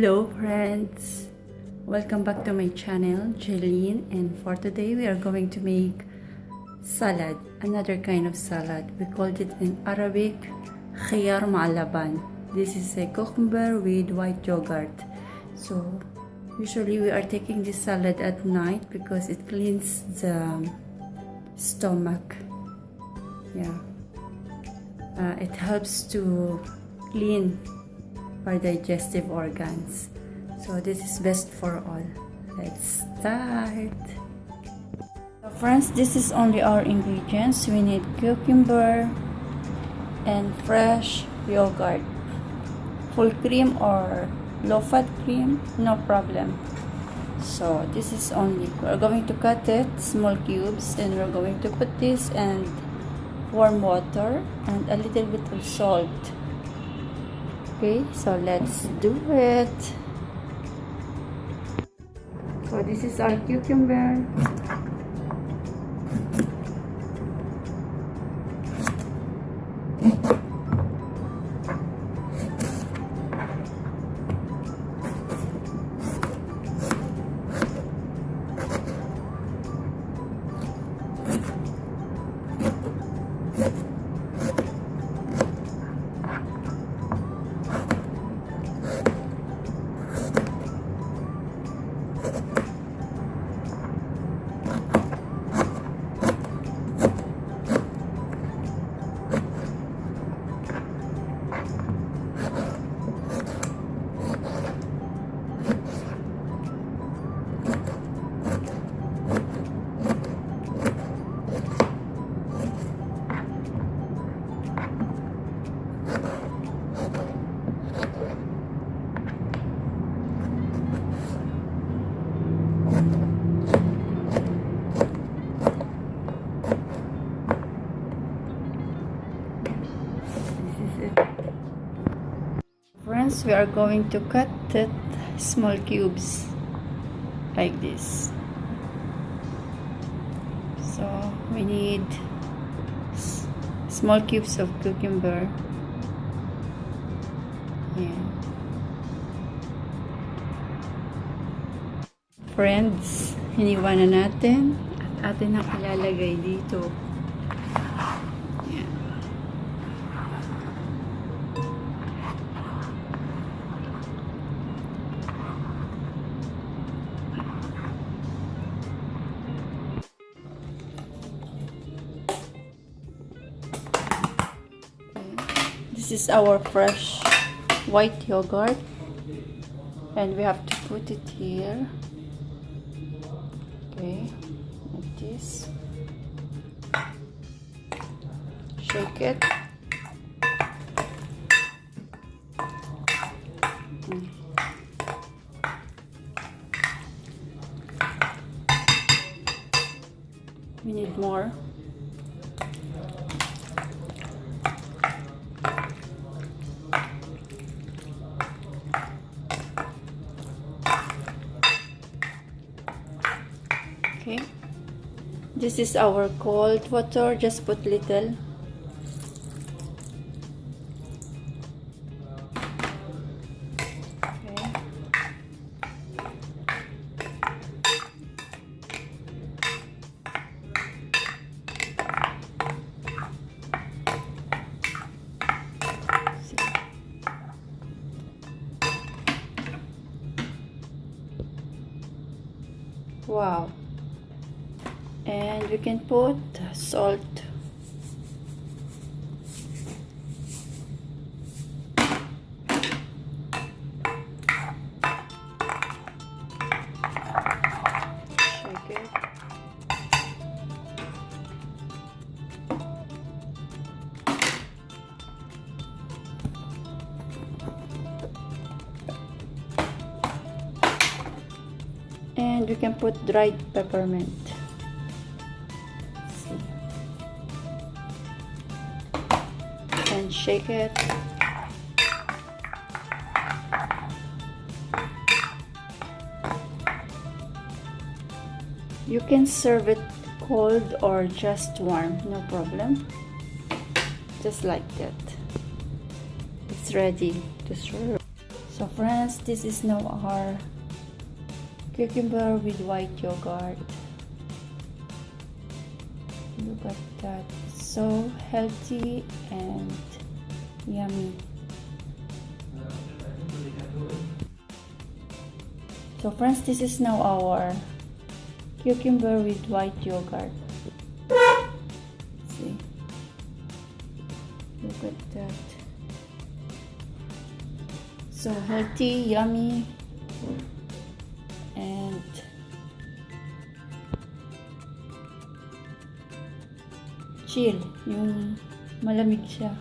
Hello friends, welcome back to my channel Jeline, and for today we are going to make salad, another kind of salad. We called it in Arabic keyar ma laban. This is a cucumber with white yogurt. So usually we are taking this salad at night because it cleans the stomach. It helps to clean our digestive organs. So this is best for all. Let's start. So friends, this is only our ingredients. We need cucumber and fresh yogurt. Full cream or low fat cream, no problem. So this is only, we're going to cut it small cubes, and we're going to put this and warm water and a little bit of salt. Okay, so let's do it. So this is our cucumber. Friends, we are going to cut it small cubes like this. So we need small cubes of cucumber. Friends, hiniwa na natin at atin ang ilalagay dito. This is our fresh white yogurt, and we have to put it here. Okay, like this. Shake it. We need more. Okay, this is our cold water, just put little. Okay. Wow. And we can put salt. Shake it. And we can put dried peppermint. And shake it. You can serve it cold or just warm, no problem. Just like that. It's ready to serve. So friends, this is now our cucumber with white yogurt. Look at that, it's so healthy and yummy. So friends, this is now our cucumber with white yogurt. See, look at that, so healthy, yummy, and chill, yung malamig siya.